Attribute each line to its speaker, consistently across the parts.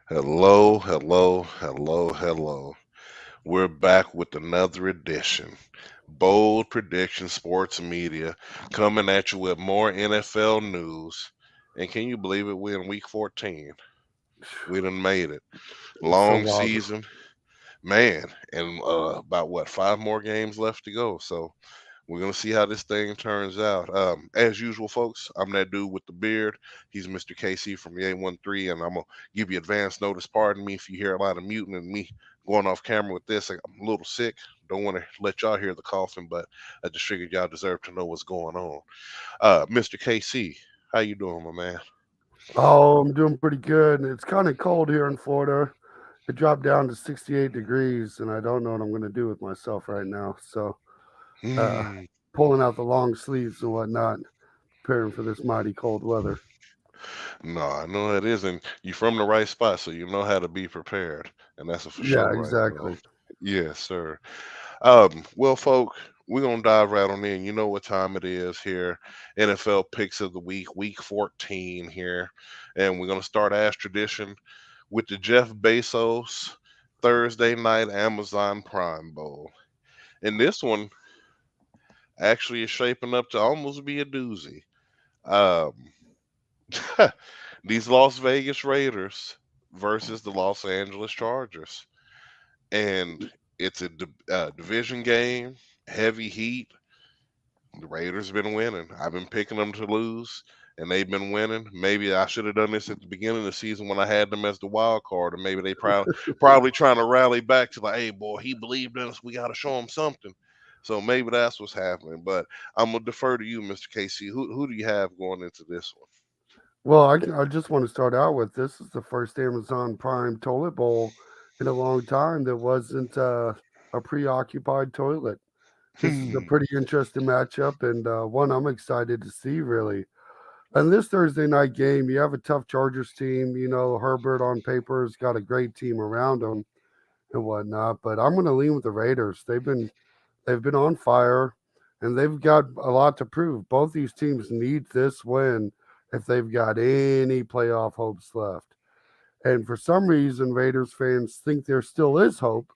Speaker 1: Hello, hello, hello, hello. We're back with another edition. Bold Prediction Sports Media coming at you with more NFL news. And can you believe it? We're in week 14. We done made it.
Speaker 2: It's so
Speaker 1: Long
Speaker 2: wild.
Speaker 1: season. Man, and about what, 5 more games left to go. So we're gonna see how this thing turns out. As usual, folks, I'm that dude with the beard. He's Mr. KC from the 813, and I'm gonna give you advance notice. Pardon me if you hear a lot of muting and me going off camera with this. I'm a little sick. Don't want to let y'all hear the coughing, but I just figured y'all deserve to know what's going on. Mr. KC, how you doing, my man?
Speaker 2: Oh, I'm doing pretty good. It's kind of cold here in Florida. It dropped down to 68 degrees, and I don't know what I'm going to do with myself right now. So, uh,
Speaker 1: Hmm.
Speaker 2: pulling out the long sleeves and whatnot, preparing for this mighty cold weather.
Speaker 1: No, I know it is, and you're from the right spot, so you know how to be prepared, and that's a for
Speaker 2: Yeah,
Speaker 1: sure right there.
Speaker 2: exactly.
Speaker 1: Yes, sir. Well, folk, we're gonna dive right on in. You know what time it is here. NFL picks of the week, week 14 here. And we're gonna start as tradition with the Jeff Bezos Thursday night Amazon Prime Bowl. And this one actually is shaping up to almost be a doozy. Um these Las Vegas Raiders versus the Los Angeles Chargers. And it's a division game, heavy heat. The Raiders been winning. I've been picking them to lose, and they've been winning. Maybe I should have done this at the beginning of the season when I had them as the wild card, and maybe they probably trying to rally back to like, hey boy, he believed in us. We got to show him something. So maybe that's what's happening. But I'm gonna defer to you, Mr. Casey. Who do you have going into this one?
Speaker 2: Well, I just want to start out with this is the first Amazon Prime toilet bowl in a long time that wasn't a preoccupied toilet. This is a
Speaker 1: Hmm.
Speaker 2: pretty interesting matchup and one I'm excited to see, really. And this Thursday night game, you have a tough Chargers team. You know, Herbert on paper has got a great team around him and whatnot. But I'm going to lean with the Raiders. They've been on fire, and they've got a lot to prove. Both these teams need this win if they've got any playoff hopes left. And for some reason, Raiders fans think there still is hope.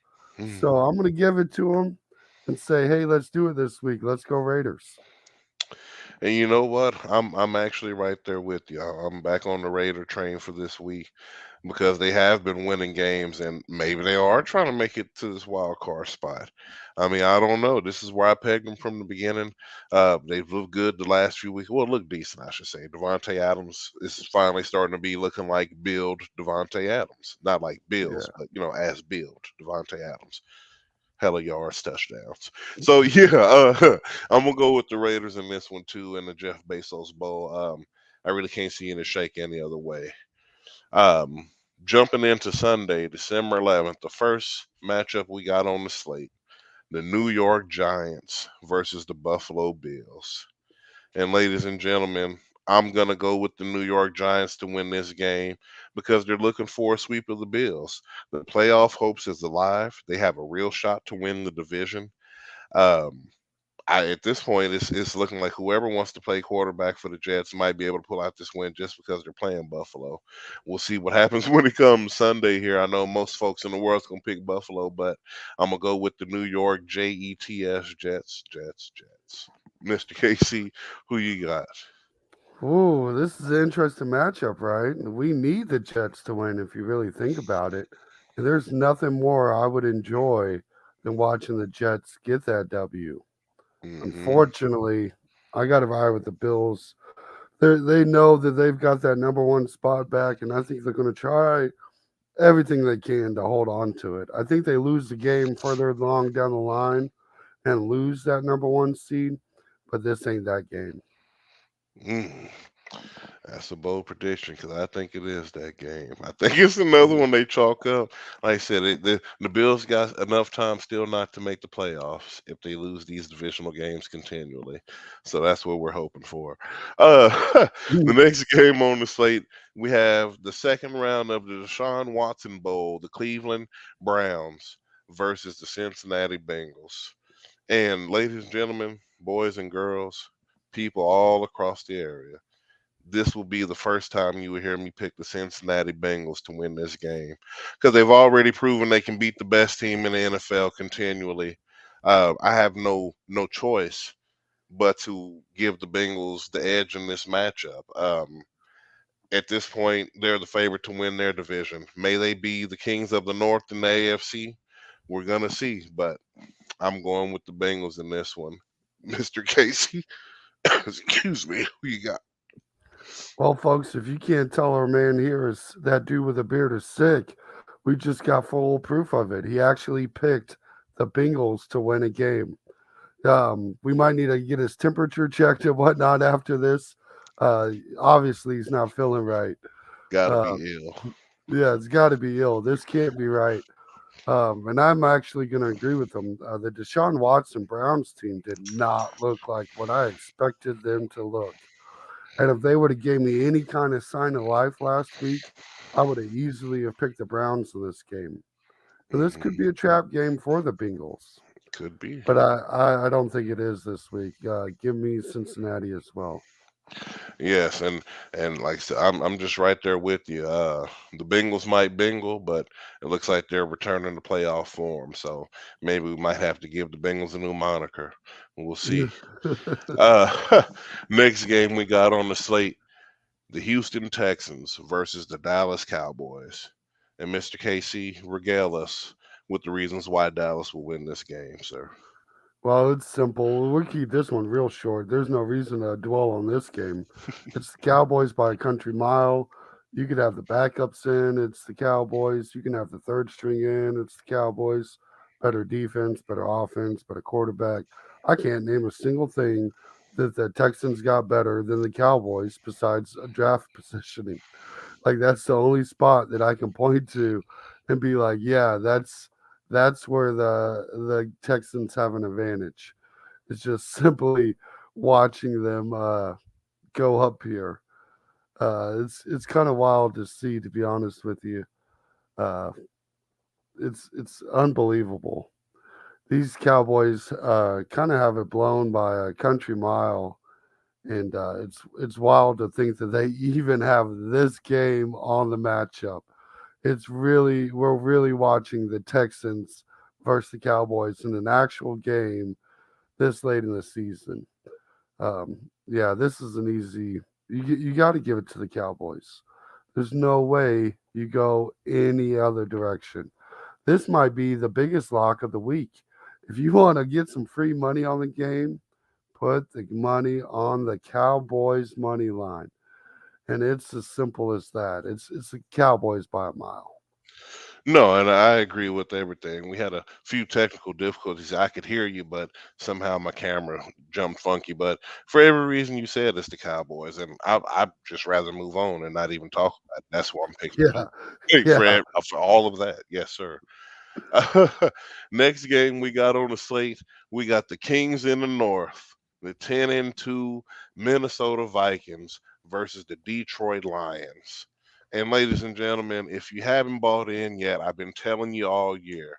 Speaker 2: So
Speaker 1: Hmm.
Speaker 2: I'm going to give it to them and say, hey, let's do it this week. Let's go Raiders.
Speaker 1: And you know what? I'm actually right there with you. I'm back on the Raider train for this week because they have been winning games and maybe they are trying to make it to this wild card spot. I mean, I don't know. This is where I pegged them from the beginning. They've looked good the last few weeks. Well, look decent, I should say. Devontae Adams is finally starting to be looking like build Devontae Adams. Not like Bills,
Speaker 2: Yeah.
Speaker 1: but as build Devontae Adams. Hella yards, touchdowns. So yeah, I'm gonna go with the Raiders in this one too, in the Jeff Bezos Bowl. I really can't see any shake any other way. Um, Jumping into Sunday, December 11th, the first matchup we got on the slate: the New York Giants versus the Buffalo Bills. And ladies and gentlemen, I'm gonna go with the New York Giants to win this game because they're looking for a sweep of the Bills. The playoff hopes is alive. They have a real shot to win the division. Um, at this point, it's looking like whoever wants to play quarterback for the Jets might be able to pull out this win just because they're playing Buffalo. We'll see what happens when it comes Sunday here. I know most folks in the world's gonna pick Buffalo, but I'm gonna go with the New York Jets, Jets. Mr. KC, who you got?
Speaker 2: Ooh, this is an interesting matchup, right? We need the Jets to win if you really think about it. And there's nothing more I would enjoy than watching the Jets get that W.
Speaker 1: Hmm.
Speaker 2: Unfortunately, I got to ride with the Bills. They know that they've got that number one spot back, and I think they're going to try everything they can to hold on to it. I think they lose the game further along down the line and lose that number one seed, but this ain't that game.
Speaker 1: Mm, that's a bold prediction because I think it is that game. I think it's another one they chalk up. Like I said, the Bills got enough time still not to make the playoffs if they lose these divisional games continually. So that's what we're hoping for. The next game on the slate, we have the second round of the Deshaun Watson Bowl, the Cleveland Browns versus the Cincinnati Bengals. And ladies and gentlemen, boys and girls, people all across the area, this will be the first time you will hear me pick the Cincinnati Bengals to win this game because they've already proven they can beat the best team in the NFL continually. I have no choice but to give the Bengals the edge in this matchup. At this point, they're the favorite to win their division. May they be the kings of the North in the AFC? We're gonna see, but I'm going with the Bengals in this one. Mr. Casey, excuse me, who you got?
Speaker 2: Well, folks, if you can't tell our man here is that dude with a beard is sick, we just got full proof of it. He actually picked the Bengals to win a game. We might need to get his temperature checked and whatnot after this. Obviously, he's not feeling right.
Speaker 1: Gotta
Speaker 2: Uh,
Speaker 1: be ill.
Speaker 2: yeah, it's got to be ill. This can't be right. And I'm actually going to agree with him. The Deshaun Watson Browns team did not look like what I expected them to look. And if they would have gave me any kind of sign of life last week, I would have easily have picked the Browns in this game. And this could
Speaker 1: Mhm.
Speaker 2: be a trap game for the Bengals,
Speaker 1: Could be.
Speaker 2: but I don't think it is this week. Give me Cincinnati as well.
Speaker 1: Yes, and like I said, I'm just right there with you. The Bengals might bingle, but it looks like they're returning to playoff form. So maybe we might have to give the Bengals a new moniker. We'll see. Next game we got on the slate: the Houston Texans versus the Dallas Cowboys. And Mr. KC, regale us with the reasons why Dallas will win this game, sir.
Speaker 2: Well, it's simple. We'll keep this one real short. There's no reason to dwell on this game. It's the Cowboys by a country mile. You could have the backups in. It's the Cowboys. You can have the third string in. It's the Cowboys. Better defense, better offense, better quarterback. I can't name a single thing that the Texans got better than the Cowboys besides a draft positioning. Like that's the only spot that I can point to and be like, yeah, that's where the Texans have an advantage. It's just simply watching them go up here. It's kind of wild to see, to be honest with you. Uh, it's unbelievable. These Cowboys kind of have it blown by a country mile, and it's wild to think that they even have this game on the matchup. It's really we're really watching the Texans versus the Cowboys in an actual game this late in the season. Yeah, this is an easy. You got to give it to the Cowboys. There's no way you go any other direction. This might be the biggest lock of the week. If you want to get some free money on the game, put the money on the Cowboys money line, and it's as simple as that. It's the Cowboys by a mile.
Speaker 1: No, and I agree with everything. We had a few technical difficulties. I could hear you, but somehow my camera jumped funky. But for every reason you said, it's the Cowboys, and I'd just rather move on and not even talk about it. That's why I'm picking
Speaker 2: Yeah,
Speaker 1: too.
Speaker 2: yeah.
Speaker 1: For all of that, yes, sir. Next game we got on the slate, we got the Kings in the North, the 10-2 Minnesota Vikings versus the Detroit Lions. And ladies and gentlemen, if you haven't bought in yet, I've been telling you all year,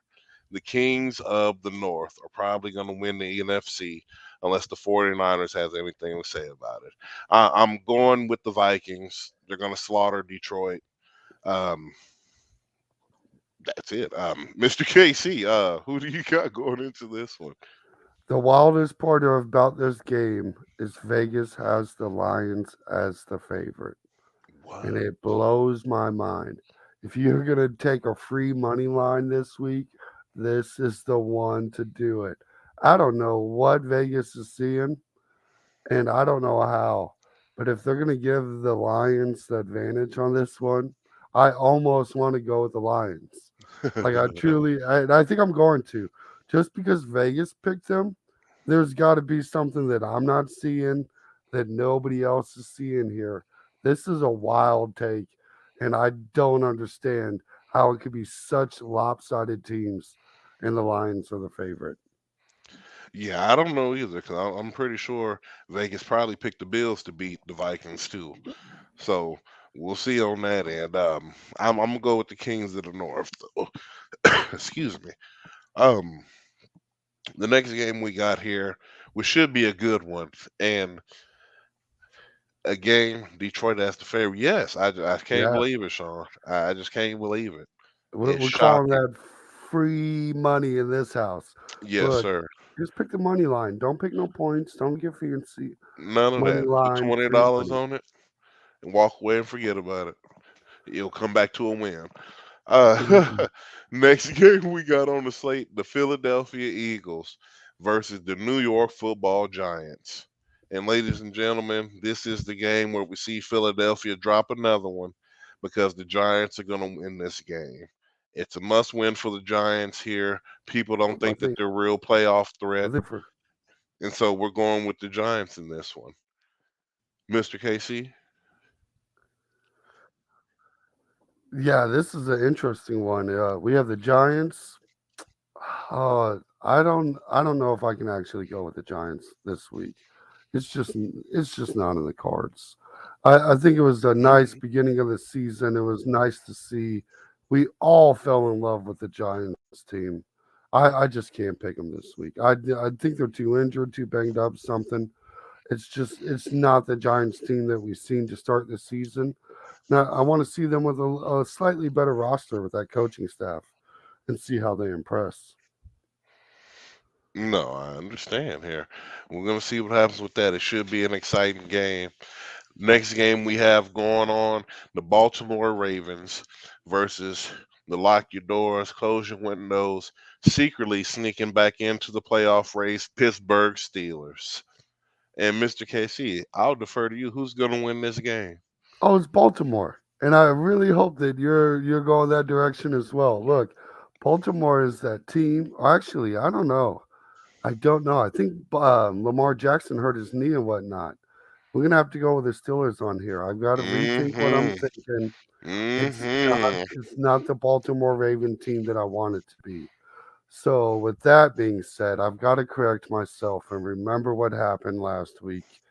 Speaker 1: the Kings of the North are probably going to win the NFC unless the 49ers has anything to say about it. I'm going with the Vikings. They're going to slaughter Detroit. Um, that's it. Mr. KC, who do you got going into this one?
Speaker 2: The wildest part about this game is Vegas has the Lions as the favorite, and
Speaker 1: What?
Speaker 2: it blows my mind. If you're gonna take a free money line this week, this is the one to do it. I don't know what Vegas is seeing, and I don't know how, but if they're gonna give the Lions the advantage on this one, I almost want to go with the Lions. Like I truly, I think I'm going to, just because Vegas picked them. There's got to be something that I'm not seeing that nobody else is seeing here. This is a wild take, and I don't understand how it could be such lopsided teams, and the Lions are the favorite.
Speaker 1: Yeah, I don't know either because I'm pretty sure Vegas probably picked the Bills to beat the Vikings too. So we'll see on that end. I'm gonna go with the Kings of the North. Though. Excuse me. Um, the next game we got here, which should be a good one, and a game, Detroit as the favorite. Yes, I can't
Speaker 2: Yeah,
Speaker 1: believe it, Sean. I just can't believe it.
Speaker 2: we're,
Speaker 1: It's
Speaker 2: we're calling
Speaker 1: shocking.
Speaker 2: that free money in this house.
Speaker 1: Yes,
Speaker 2: Look,
Speaker 1: sir.
Speaker 2: just pick the money line. Don't pick no points. Don't get fancy.
Speaker 1: None of
Speaker 2: Money
Speaker 1: that. Put
Speaker 2: line, free
Speaker 1: $20
Speaker 2: money.
Speaker 1: on it and walk away and forget about it. You'll come back to a win.
Speaker 2: Mhm.
Speaker 1: Next game we got on the slate: the Philadelphia Eagles versus the New York Football Giants. And ladies and gentlemen, this is the game where we see Philadelphia drop another one because the Giants are going to win this game. It's a must win for the Giants here. People don't
Speaker 2: I
Speaker 1: think that
Speaker 2: think
Speaker 1: they're a real playoff
Speaker 2: I
Speaker 1: threat.
Speaker 2: think for
Speaker 1: And so we're going with the Giants in this one. Mr. KC?
Speaker 2: yeah, this is an interesting one. We have the Giants. I don't know if I can actually go with the Giants this week. It's just not in the cards. I think it was a nice
Speaker 1: Mhm.
Speaker 2: beginning of the season. It was nice to see. We all fell in love with the Giants team. I just can't pick them this week. I think they're too injured, too banged up, something. It's not the Giants team that we've seen to start the season. Now I want to see them with a slightly better roster with that coaching staff and see how they impress.
Speaker 1: No, I understand here. We're going to see what happens with that. It should be an exciting game. Next game we have going on: the Baltimore Ravens versus the lock your doors, close your windows, secretly sneaking back into the playoff race, Pittsburgh Steelers. And Mr. KC, I'll defer to you. Who's going to win this game?
Speaker 2: Oh, it's Baltimore, and I really hope that you're going that direction as well. Look, Baltimore is that team. Actually, I don't know. I don't know. I think Lamar Jackson hurt his knee and whatnot. We're gonna have to go with the Steelers on here. I've got to rethink what I'm
Speaker 1: Mm-hmm.
Speaker 2: thinking. It's not.
Speaker 1: Mm-hmm.
Speaker 2: It's not the Baltimore Raven team that I want it to be. So, with that being said, I've got to correct myself and remember what happened last week.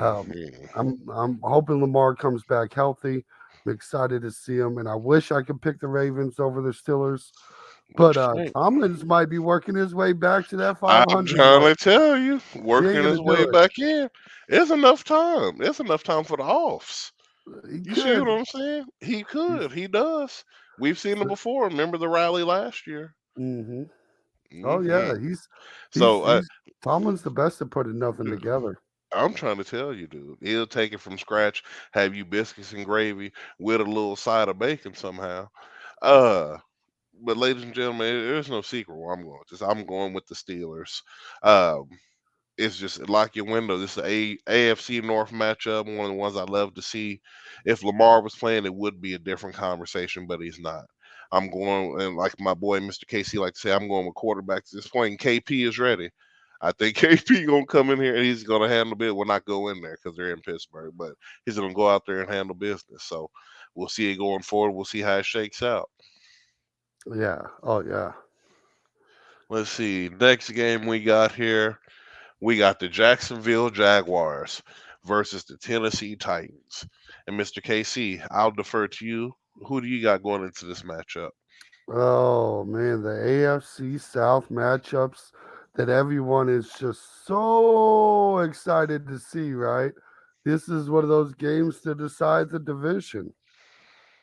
Speaker 2: Um,
Speaker 1: Mm-hmm.
Speaker 2: I'm hoping Lamar comes back healthy. I'm excited to see him, and I wish I could pick the Ravens over the Steelers.
Speaker 1: What
Speaker 2: But
Speaker 1: you think?
Speaker 2: Tomlins might be working his way back to that
Speaker 1: I'm
Speaker 2: 500
Speaker 1: trying
Speaker 2: mark.
Speaker 1: to tell you,
Speaker 2: He ain't
Speaker 1: working
Speaker 2: gonna
Speaker 1: his
Speaker 2: do
Speaker 1: way
Speaker 2: it.
Speaker 1: back in. There's enough time. There's enough time for the offs.
Speaker 2: He
Speaker 1: You see what
Speaker 2: could.
Speaker 1: I'm saying? He
Speaker 2: He's
Speaker 1: could. He does. We've seen him
Speaker 2: so,
Speaker 1: before. Remember the rally last year?
Speaker 2: hmm Oh
Speaker 1: Hmm.
Speaker 2: yeah, he's he's
Speaker 1: So
Speaker 2: he's Tomlin's the best at putting nothing
Speaker 1: dude,
Speaker 2: together.
Speaker 1: I'm trying to tell you, dude. He'll take it from scratch, have you biscuits and gravy with a little side of bacon somehow. Uh, but ladies and gentlemen, there's no secret where I'm going. Just I'm going with the Steelers. Um, it's just lock your window. This is a AFC North matchup, one of the ones I love to see. If Lamar was playing, it would be a different conversation, but he's not. I'm going, and like my boy Mr. KC like to say, I'm going with quarterbacks at this point. And KP is ready. I think KP gonna come in here and he's gonna handle it. Will not go in there because they're in Pittsburgh, but he's gonna go out there and handle business. So we'll see it going forward. We'll see how it shakes out.
Speaker 2: Yeah. Oh yeah.
Speaker 1: Let's see. Next game we got here. We got the Jacksonville Jaguars versus the Tennessee Titans. And Mr. KC, I'll defer to you. Who do you got going into this matchup?
Speaker 2: Oh man, the AFC South matchups that everyone is just so excited to see, right? This is one of those games to decide the division.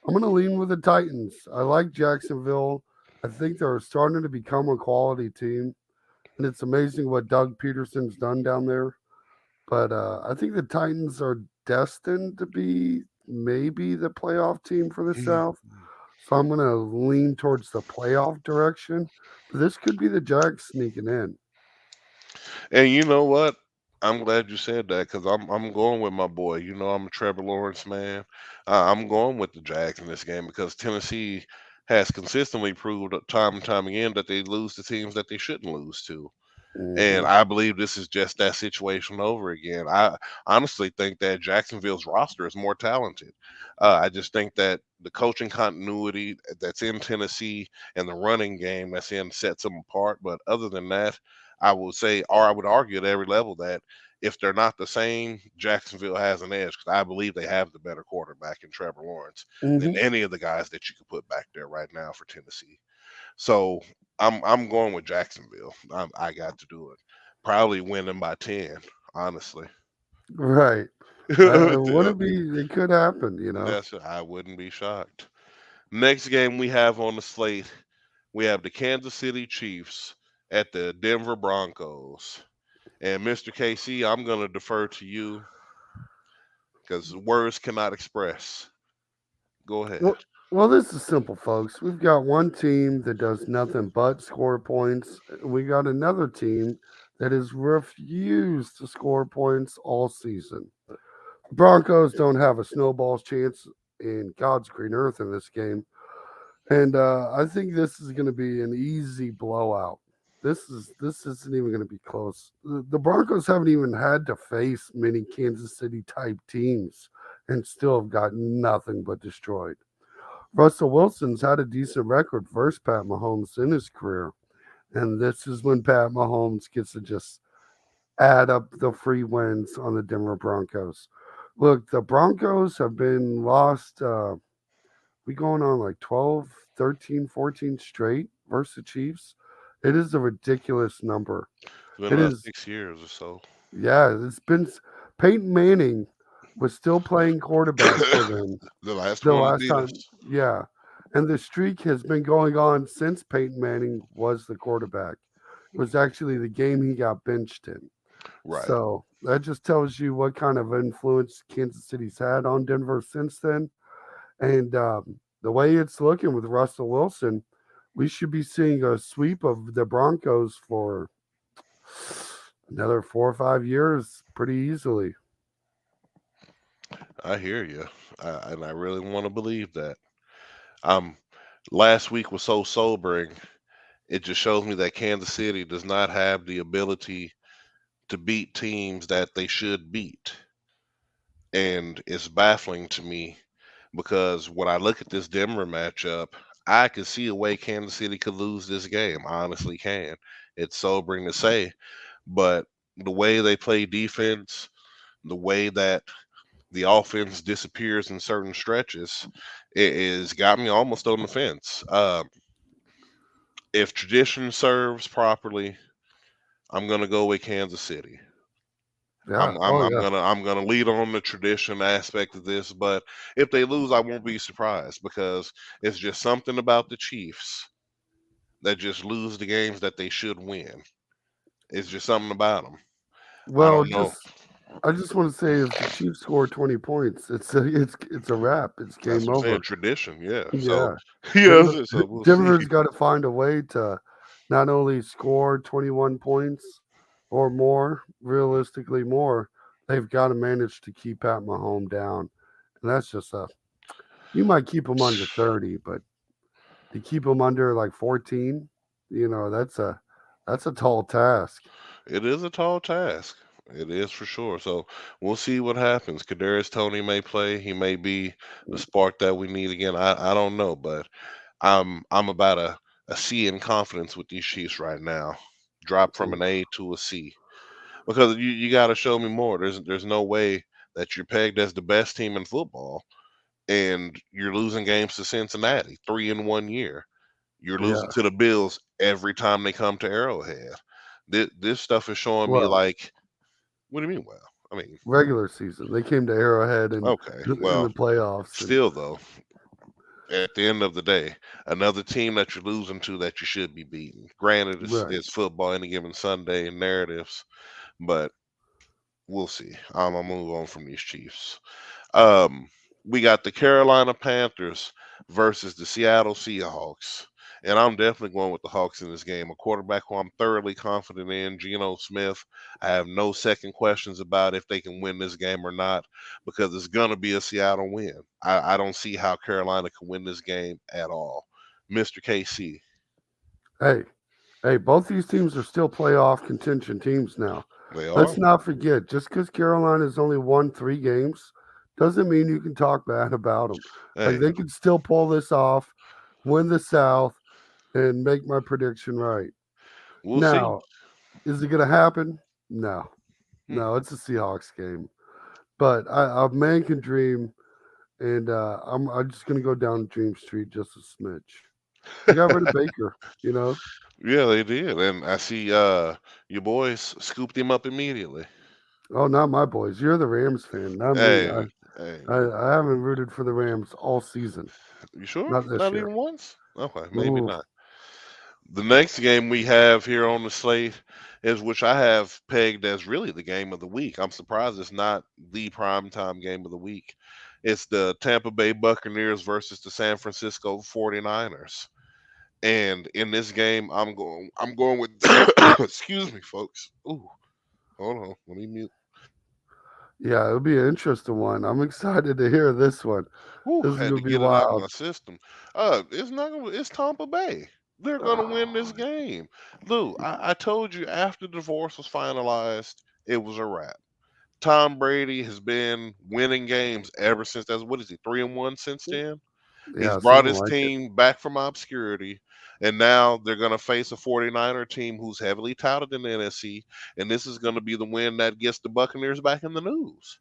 Speaker 2: I'm going to lean with the Titans. I like Jacksonville. I think they're starting to become a quality team, and it's amazing what Doug Peterson's done down there. But I think the Titans are destined to be maybe the playoff team for the
Speaker 1: Mhm.
Speaker 2: South. So I'm going to lean towards the playoff direction. But this could be the Jags sneaking in.
Speaker 1: And you know what? I'm glad you said that because I'm going with my boy. You know I'm a Trevor Lawrence man. I'm going with the Jags in this game because Tennessee has consistently proved time and time again that they lose to teams that they shouldn't lose to. And
Speaker 2: Hmm.
Speaker 1: I believe this is just that situation over again. I honestly think that Jacksonville's roster is more talented. I just think that the coaching continuity that's in Tennessee and the running game that's in sets them apart. But other than that, I would say, or I would argue at every level that if they're not the same, Jacksonville has an edge because I believe they have the better quarterback in Trevor Lawrence than
Speaker 2: Hmm.
Speaker 1: any of the guys that you could put back there right now for Tennessee. So I'm going with Jacksonville. I got to do it. Probably winning by 10, honestly.
Speaker 2: Right. Would it be? It could happen, you know.
Speaker 1: I wouldn't be shocked. Next game we have on the slate, we have the Kansas City Chiefs at the Denver Broncos. And Mr. KC, I'm going to defer to you because words cannot express. Go ahead.
Speaker 2: Well, well, this is simple, folks. We've got one team that does nothing but score points. We got another team that has refused to score points all season. Broncos don't have a snowball's chance in God's green earth in this game. And I think this is going to be an easy blowout. This isn't even going to be close. The Broncos haven't even had to face many Kansas City type teams and still have got nothing but destroyed. Russell Wilson's had a decent record versus Pat Mahomes in his career, and this is when Pat Mahomes gets to just add up the free wins on the Denver Broncos. Look, the Broncos have been lost. We going on like 12, 13, 14 straight versus the Chiefs. It is a ridiculous number.
Speaker 1: It's been
Speaker 2: It
Speaker 1: about
Speaker 2: is,
Speaker 1: 6 years or so.
Speaker 2: yeah, it's been Peyton Manning was still playing quarterback for them
Speaker 1: The last
Speaker 2: the
Speaker 1: one to
Speaker 2: last
Speaker 1: beat
Speaker 2: time.
Speaker 1: us.
Speaker 2: Yeah. And the streak has been going on since Peyton Manning was the quarterback. It was actually the game he got benched in.
Speaker 1: Right.
Speaker 2: So that just tells you what kind of influence Kansas City's had on Denver since then. And the way it's looking with Russell Wilson, we should be seeing a sweep of the Broncos for another 4 or 5 years pretty easily.
Speaker 1: I hear you. And I really want to believe that. Um, Last week was so sobering. It just shows me that Kansas City does not have the ability to beat teams that they should beat. And it's baffling to me because when I look at this Denver matchup, I can see a way Kansas City could lose this game. I honestly can. It's sobering to say, but the way they play defense, the way that the offense disappears in certain stretches, it is got me almost on the fence. If tradition serves properly, I'm gonna go with Kansas City.
Speaker 2: Yeah. Oh, yeah.
Speaker 1: I'm gonna lead on the tradition aspect of this, but if they lose, I won't be surprised because it's just something about the Chiefs that just lose the games that they should win. It's just something about them. I
Speaker 2: Well,
Speaker 1: don't know.
Speaker 2: just I just want to say if the Chiefs score 20 points, it's a wrap. It's
Speaker 1: That's
Speaker 2: game
Speaker 1: what I'm saying.
Speaker 2: over.
Speaker 1: Tradition, yeah. So
Speaker 2: Yeah.
Speaker 1: yeah,
Speaker 2: Denver
Speaker 1: so we'll see.
Speaker 2: Denver's got to find a way to not only score 21 points or more, realistically more, they've got to manage to keep Pat Mahomes down. And that's just a you might keep him under 30, but to keep him under like 14, that's a tall task.
Speaker 1: It is a tall task. It is for sure. So we'll see what happens. Kadarius Tony may play. He may be the spark that we need again. I don't know, but I'm about a C in confidence with these Chiefs right now. Drop from an A to a C because you got to show me more. There's no way that you're pegged as the best team in football and you're losing games to Cincinnati 3 in 1 year. You're losing
Speaker 2: Yeah.
Speaker 1: to the Bills every time they come to Arrowhead. This stuff is showing me
Speaker 2: Well,
Speaker 1: like, what do you mean? Well, I mean,
Speaker 2: regular season. They came to Arrowhead
Speaker 1: okay,
Speaker 2: in
Speaker 1: well,
Speaker 2: the playoffs and
Speaker 1: still though, at the end of the day, another team that you're losing to that you should be beating. Granted,
Speaker 2: right.
Speaker 1: it's football any given Sunday and narratives, but we'll see. I'm gonna move on from these Chiefs. Um, we got the Carolina Panthers versus the Seattle Seahawks. And I'm definitely going with the Hawks in this game. A quarterback who I'm thoroughly confident in, Geno Smith. I have no second questions about if they can win this game or not because it's going to be a Seattle win. I don't see how Carolina can win this game at all. Mr. KC,
Speaker 2: Hey, hey, both these teams are still playoff contention teams now.
Speaker 1: they are.
Speaker 2: Let's not forget, just because Carolina's only won 3 games doesn't mean you can talk bad about them. Like
Speaker 1: Hey,
Speaker 2: they can still pull this off, win the South, and make my prediction right.
Speaker 1: we'll see.
Speaker 2: Now, is it going to happen? No,
Speaker 1: Hmm.
Speaker 2: no, it's a Seahawks game. But a man can dream, and I'm just going to go down Dream Street just a smidge. They got rid of Baker, you know.
Speaker 1: Yeah, they did. And I see your boys scooped him up immediately.
Speaker 2: Oh, not my boys. You're the Rams fan, not me.
Speaker 1: Hey, hey,
Speaker 2: I haven't rooted for the Rams all season.
Speaker 1: you sure?
Speaker 2: Not this
Speaker 1: Not
Speaker 2: year.
Speaker 1: even once? Okay, maybe
Speaker 2: Ooh,
Speaker 1: not. The next game we have here on the slate is which I have pegged as really the game of the week. I'm surprised it's not the primetime game of the week. It's the Tampa Bay Buccaneers versus the San Francisco 49ers. And in this game, I'm going with excuse me, folks. Ooh, hold on. Let me mute.
Speaker 2: yeah, it'll be an interesting one. I'm excited to hear this one.
Speaker 1: Ooh,
Speaker 2: This is
Speaker 1: had
Speaker 2: gonna
Speaker 1: to
Speaker 2: be
Speaker 1: get it out of
Speaker 2: wild.
Speaker 1: my system. It's not gonna. It's Tampa Bay. They're gonna win this
Speaker 2: Oh,
Speaker 1: game. Lou, I told you after the divorce was finalized, it was a wrap. Tom Brady has been winning games ever since. That's what is he 3-1 since then? He's
Speaker 2: yeah,
Speaker 1: brought
Speaker 2: something
Speaker 1: his
Speaker 2: like it.
Speaker 1: team back from obscurity, and now they're going to face a 49er team who's heavily touted in the NFC, and this is going to be the win that gets the Buccaneers back in the news.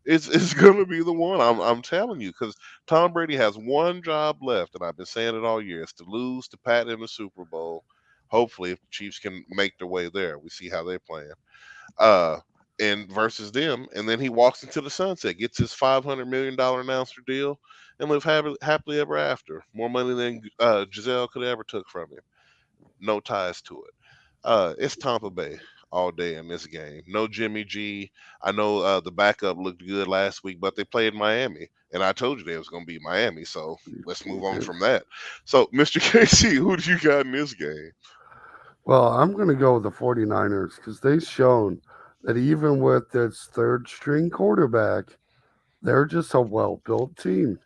Speaker 1: It's going to be the one. I'm telling you, because Tom Brady has one job left, and I've been saying it all year: is to lose to Pat in the Super Bowl. Hopefully, if the Chiefs can make their way there, we see how they're playing. Uh, and versus them, and then he walks into the sunset, gets his $500 million announcer deal, and live happily ever after. More money than Giselle could have ever took from him. No ties to it. It's Tampa Bay all day in this game. No Jimmy G. I know the backup looked good last week, but they played Miami, and I told you they was going to beat Miami. So let's move on
Speaker 2: Okay.
Speaker 1: from that. So, Mr. KC, who do you got in this game?
Speaker 2: Well, I'm gonna go with the 49ers because they've shown that even with its third string quarterback, they're just a well built team.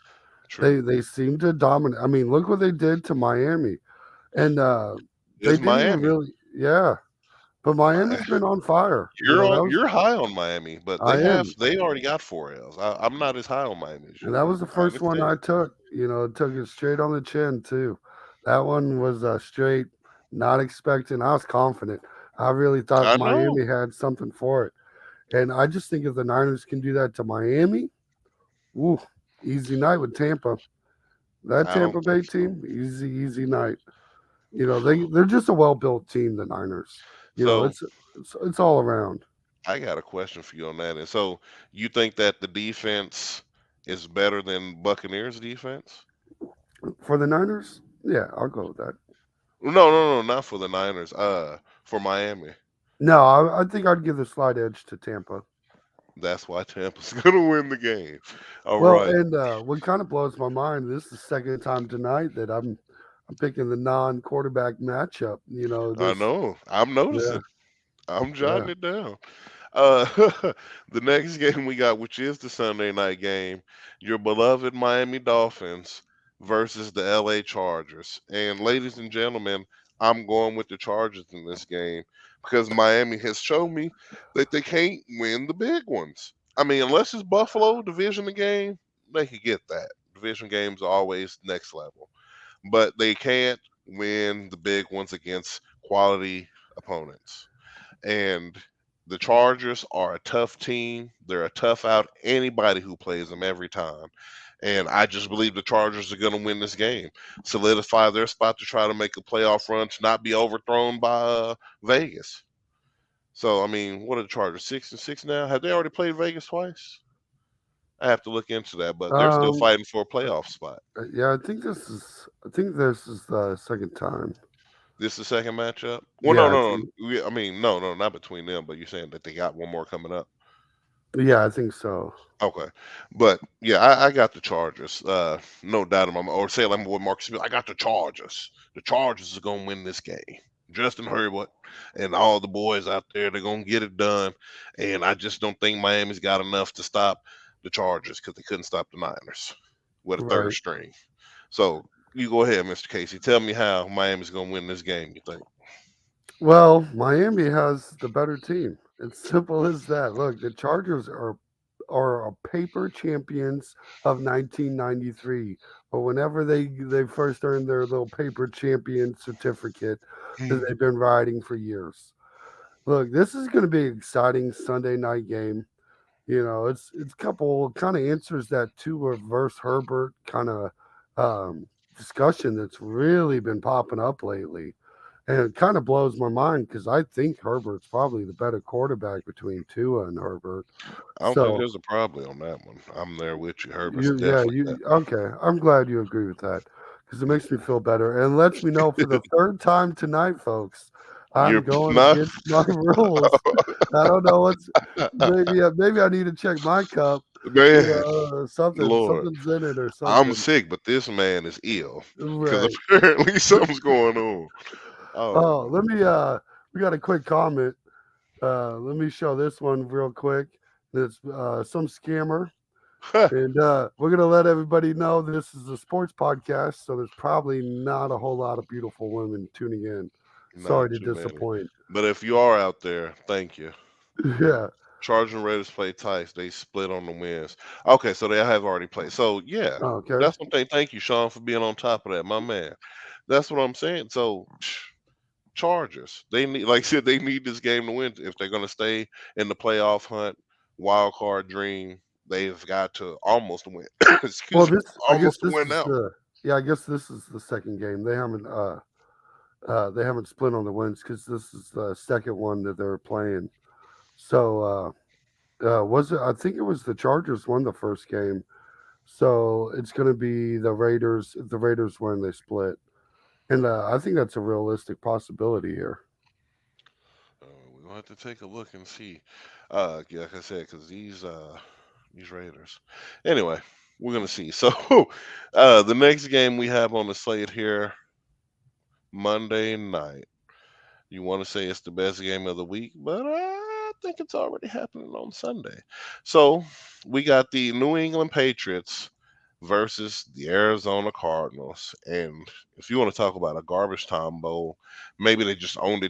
Speaker 1: True.
Speaker 2: They seem to dominate. I mean, look what they did to Miami. And they
Speaker 1: It's
Speaker 2: didn't even
Speaker 1: Miami.
Speaker 2: really, yeah. But Miami's been on fire. You know, that was
Speaker 1: You're high on Miami, but
Speaker 2: I am,
Speaker 1: they already got 4 L's. I'm not as high on Miami as
Speaker 2: and
Speaker 1: you
Speaker 2: that
Speaker 1: are.
Speaker 2: was the
Speaker 1: I
Speaker 2: first one I
Speaker 1: understand.
Speaker 2: took. You know, took it straight on the chin too. That one was straight, not expecting. I was confident. I really thought
Speaker 1: I know.
Speaker 2: Miami had something for it, and I just think if the Niners can do that to Miami, ooh, easy night with Tampa. That
Speaker 1: I don't
Speaker 2: Tampa Bay
Speaker 1: think so.
Speaker 2: team, easy night. You know, they're just a well built team. The Niners. You know,
Speaker 1: So
Speaker 2: it's all around.
Speaker 1: I got a question for you on that. And so you think that the defense is better than Buccaneers defense?
Speaker 2: For the Niners, yeah, I'll go with that.
Speaker 1: No, not for the Niners. For Miami.
Speaker 2: No, I think I'd give the slight edge to Tampa.
Speaker 1: That's why Tampa's gonna win the game. All
Speaker 2: Well,
Speaker 1: right.
Speaker 2: and what kind of blows my mind, this is the second time tonight that I'm picking the non-quarterback matchup. You know,
Speaker 1: I
Speaker 2: this,
Speaker 1: know. I'm
Speaker 2: yeah,
Speaker 1: noticing. I'm
Speaker 2: yeah.
Speaker 1: jotting it down. Uh, the next game we got, which is the Sunday night game, your beloved Miami Dolphins versus the LA Chargers. And ladies and gentlemen, I'm going with the Chargers in this game because Miami has shown me that they can't win the big ones. I mean, unless it's Buffalo division game, they could get that. Division games are always next level, but they can't win the big ones against quality opponents. And the Chargers are a tough team. They're a tough out anybody who plays them every time. And I just believe the Chargers are going to win this game, solidify their spot to try to make a playoff run, to not be overthrown by Vegas. So I mean, what are the Chargers 6-6 now? Have they already played Vegas twice? I have to look into that, but they're still
Speaker 2: Um,
Speaker 1: fighting for a playoff spot.
Speaker 2: yeah, I think this is the second time.
Speaker 1: This is the second matchup. Well,
Speaker 2: Yeah,
Speaker 1: no. I mean, no, not between them. But you're saying that they got one more coming up.
Speaker 2: yeah, I think so.
Speaker 1: Okay, but yeah, I got the Chargers. No doubt in my mind. Or say like what Marcus Smith, I got the Chargers. The Chargers are gonna win this game. Justin Herbert and all the boys out there, they're gonna get it done. And I just don't think Miami's got enough to stop the Chargers because they couldn't stop the Niners with a third
Speaker 2: Right.
Speaker 1: string. So you go ahead, Mr. Casey. Tell me how Miami's gonna win this game. You think?
Speaker 2: Well, Miami has the better team. It's simple as that. Look, the Chargers are a paper champions of 1993. But whenever they first earned their little paper champion certificate that they've been riding for years. Look, this is going to be an exciting Sunday night game. You know, it's a couple kind of answers that two reverse Herbert kind of discussion that's really been popping up lately. And it kind of blows my mind because I think Herbert's probably the better quarterback between Tua and Herbert.
Speaker 1: I don't think
Speaker 2: So
Speaker 1: there's a problem on that one. I'm there with you. Herbert's
Speaker 2: you, yeah,
Speaker 1: definitely
Speaker 2: you okay? I'm glad you agree with that because it makes me feel better and lets me know for the third time tonight, folks. I'm
Speaker 1: You're
Speaker 2: going
Speaker 1: not.
Speaker 2: against my rules. I don't know what's maybe I need to check my cup. You
Speaker 1: Man,
Speaker 2: know,
Speaker 1: Lord.
Speaker 2: something's in it or
Speaker 1: I'm
Speaker 2: something.
Speaker 1: sick, but this man is ill because
Speaker 2: Right.
Speaker 1: apparently something's going on. Oh
Speaker 2: Oh, let me we got a quick comment. Let me show this one real quick. It's some scammer.
Speaker 1: no.
Speaker 2: And we're gonna let everybody know this is a sports podcast, so there's probably not a whole lot of beautiful women tuning in. Sorry
Speaker 1: Not
Speaker 2: to
Speaker 1: too many.
Speaker 2: disappoint.
Speaker 1: But if you are out there, thank you.
Speaker 2: Yeah.
Speaker 1: Chargers and Raiders play tight. They split on the wins. Okay, so they have already played. So yeah,
Speaker 2: Okay.
Speaker 1: that's what they. Thank you, Sean, for being on top of that, my man. That's what I'm saying. So Chargers, they need, like I said, they need this game to win if they're going to stay in the playoff hunt, wild card dream. They've got to almost win.
Speaker 2: Well,
Speaker 1: Excuse me,
Speaker 2: this I guess
Speaker 1: almost to
Speaker 2: this
Speaker 1: win
Speaker 2: is
Speaker 1: now.
Speaker 2: the yeah I guess this is the second game. They haven't split on the wins because this is the second one that they're playing. So was it? I think it was the Chargers won the first game. So it's going to be the Raiders. If the Raiders win, they split. And I think that's a realistic possibility here.
Speaker 1: Uh, we're gonna have to take a look and see. Yeah, like I said, because these Raiders. Anyway, we're gonna see. So, the next game we have on the slate here, Monday night. You want to say it's the best game of the week, but I think it's already happening on Sunday. So, we got the New England Patriots versus the Arizona Cardinals. And if you want to talk about a garbage time bowl, maybe they just owed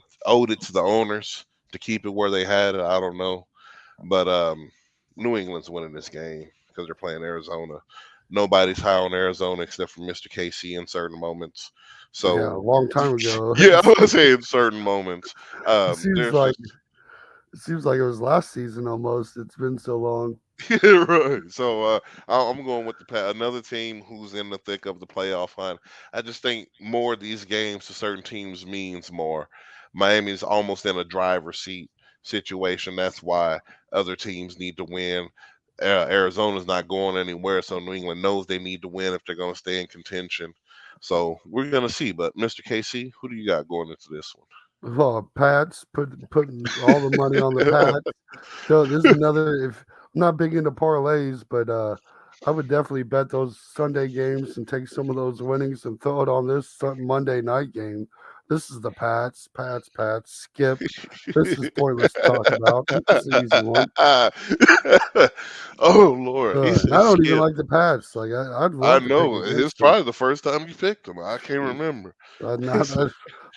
Speaker 1: it to the owners to keep it where they had it. I don't know. But New England's winning this game because they're playing Arizona. Nobody's high on Arizona except for Mr. KC in certain moments.
Speaker 2: Yeah, a
Speaker 1: So
Speaker 2: long time ago.
Speaker 1: yeah, I was saying in certain moments.
Speaker 2: It seems
Speaker 1: There's
Speaker 2: like
Speaker 1: just
Speaker 2: it seems like it was last season almost. It's been so long.
Speaker 1: yeah, right. So I'm going with another team who's in the thick of the playoff hunt. I just think more of these games to certain teams means more. Miami's almost in a driver's seat situation. That's why other teams need to win. Arizona's not going anywhere, so New England knows they need to win if they're going to stay in contention. So we're going to see. But Mr. KC, who do you got going into this
Speaker 2: Well, Pats putting all the money on the
Speaker 1: one?
Speaker 2: Pats. So this is another. If I'm not big into parlays, but I would definitely bet those Sunday games and take some of those winnings and throw it on this Monday night game. This is the Pats. Skip. This is pointless to talk about. This is an easy one.
Speaker 1: Oh Lord, he
Speaker 2: And
Speaker 1: said
Speaker 2: I don't even
Speaker 1: skip.
Speaker 2: like the Pats. Like I'd
Speaker 1: I
Speaker 2: love to pick
Speaker 1: know it's
Speaker 2: against them.
Speaker 1: probably the first time you picked him. I can't remember.
Speaker 2: Not,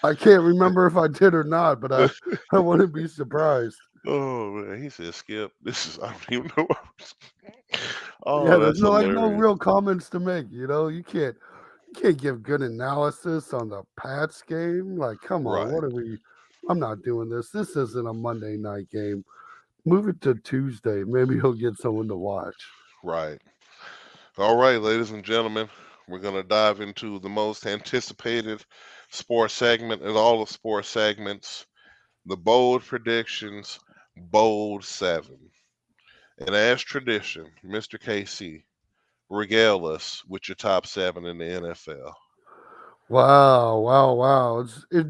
Speaker 2: I can't remember if I did or not, but I wouldn't be surprised.
Speaker 1: Oh man, he said skip. This is I don't even know.
Speaker 2: Yeah,
Speaker 1: Oh,
Speaker 2: there's
Speaker 1: that's
Speaker 2: no
Speaker 1: hilarious.
Speaker 2: real comments to make. You can't give good analysis on the Pats game. Like, come on,
Speaker 1: Right,
Speaker 2: what are we? I'm not doing this. This isn't a Monday night game. Move it to Tuesday. Maybe he'll get someone to watch.
Speaker 1: right. All right, ladies and gentlemen, we're gonna dive into the most anticipated sports segment in all of sports segments, the bold predictions, bold seven. And as tradition, Mr. KC, regale us with your top seven in the NFL.
Speaker 2: Wow. For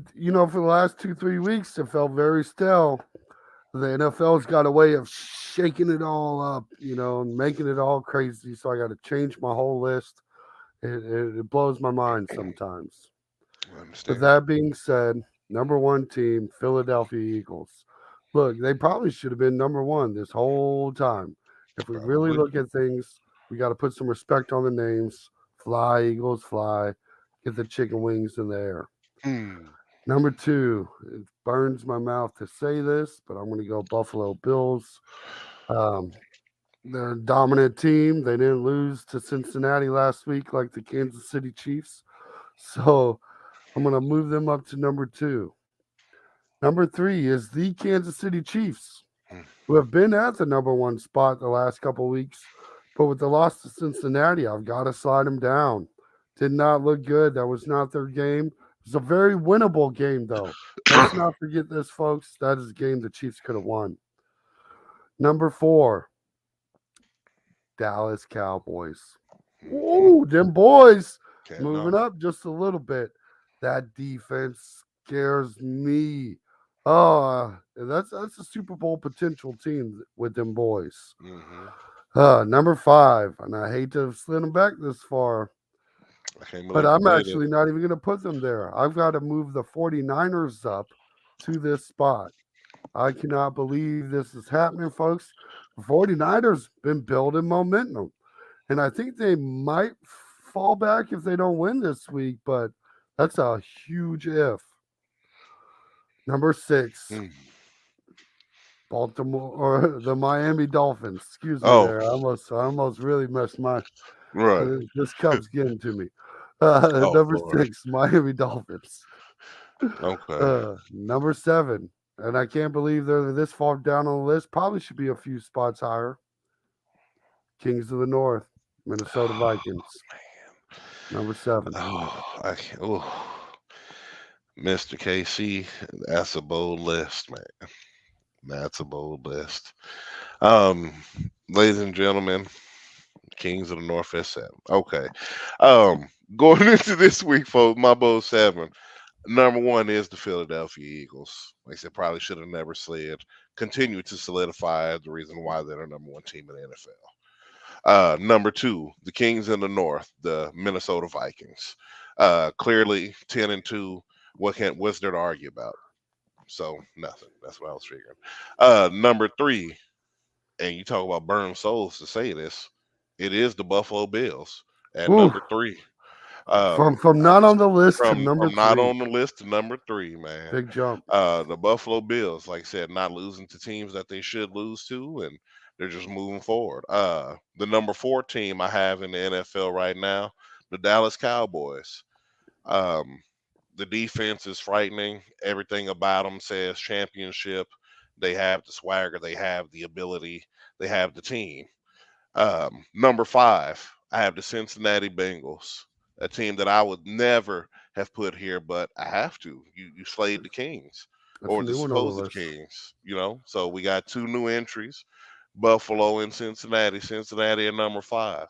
Speaker 2: the last 2, 3 weeks, it felt very stale. The NFL's got a way of shaking it all up, and making it all crazy. So I got to change my whole list. It blows my mind sometimes.
Speaker 1: I
Speaker 2: With
Speaker 1: understand.
Speaker 2: that being said, number one team, Philadelphia Eagles. Look, they probably should have been number one this whole time. If we really
Speaker 1: Probably.
Speaker 2: look at things, we got to put some respect on the names. Fly, Eagles, fly. Get the chicken wings in the air.
Speaker 1: Hmm.
Speaker 2: Number two, it burns my mouth to say this, but I'm going to go Buffalo Bills. Um, they're a dominant team. They didn't lose to Cincinnati last week like the Kansas City Chiefs. So I'm going to move them up to number two. Number three is the Kansas City Chiefs,
Speaker 1: Hmm.
Speaker 2: who have been at the number one spot the last couple weeks. But with the loss to Cincinnati, I've got to slide them down. Did not look good. That was not their game. It's a very winnable game, though. Let's not forget this, folks. That is a game the Chiefs could have won. Number 4, Dallas Cowboys. Ooh, them boys
Speaker 1: Can't
Speaker 2: moving
Speaker 1: knock
Speaker 2: up just a little bit. That defense scares me. Oh, that's a Super Bowl potential team with them boys.
Speaker 1: it.
Speaker 2: Number 5, and I hate to have slid them back this far,
Speaker 1: I can't
Speaker 2: but
Speaker 1: believe you
Speaker 2: I'm
Speaker 1: did it.
Speaker 2: actually not even going to put them there. I've got to move the 49ers up to this spot. I cannot believe this is happening, folks. The 49ers been building momentum. And I think they might fall back if they don't win this week, but that's a huge if. Number 6,
Speaker 1: Mm.
Speaker 2: Baltimore or the Miami Dolphins. Excuse me
Speaker 1: Oh,
Speaker 2: there. I almost really messed my
Speaker 1: right.
Speaker 2: this cup's getting to me.
Speaker 1: Oh,
Speaker 2: Number
Speaker 1: Lord.
Speaker 2: 6, Miami Dolphins.
Speaker 1: Okay.
Speaker 2: Number 7, and I can't believe they're this far down on the list. Probably should be a few spots higher. Kings of the North, Minnesota Vikings. Number 7.
Speaker 1: Oh, I can't. Oh, Mr. KC, that's a bold list, man. That's a bold list. Um, Ladies and gentlemen, Kings of the North at 7. Okay. Going into this week, folks, my bold 7. Number 1 is the Philadelphia Eagles. Like I said, probably should have never slid. Continue to solidify the reason why they're the number 1 team in the NFL. Number 2, the Kings in the North, the Minnesota Vikings. Clearly 10-2. What's there to argue about? So nothing. That's what I was figuring. Number 3, and you talk about burn souls to say this, it is the Buffalo Bills at
Speaker 2: Ooh,
Speaker 1: number 3.
Speaker 2: from not on the list to
Speaker 1: From
Speaker 2: number
Speaker 1: not
Speaker 2: 3.
Speaker 1: on the list to number 3, man.
Speaker 2: Big jump.
Speaker 1: The Buffalo Bills, like I said, not losing to teams that they should lose to, and they're just moving forward. The number 4 team I have in the NFL right now, the Dallas Cowboys. Um, the defense is frightening. Everything about them says championship. They have the swagger, they have the ability, they have the team. Number 5, I have the Cincinnati Bengals, a team that I would never have put here, but I have to. You slayed the Kings
Speaker 2: That's a
Speaker 1: or the
Speaker 2: new one on the
Speaker 1: supposed
Speaker 2: list.
Speaker 1: Kings, you know. So we got 2 new entries, Buffalo and Cincinnati. Cincinnati at number 5.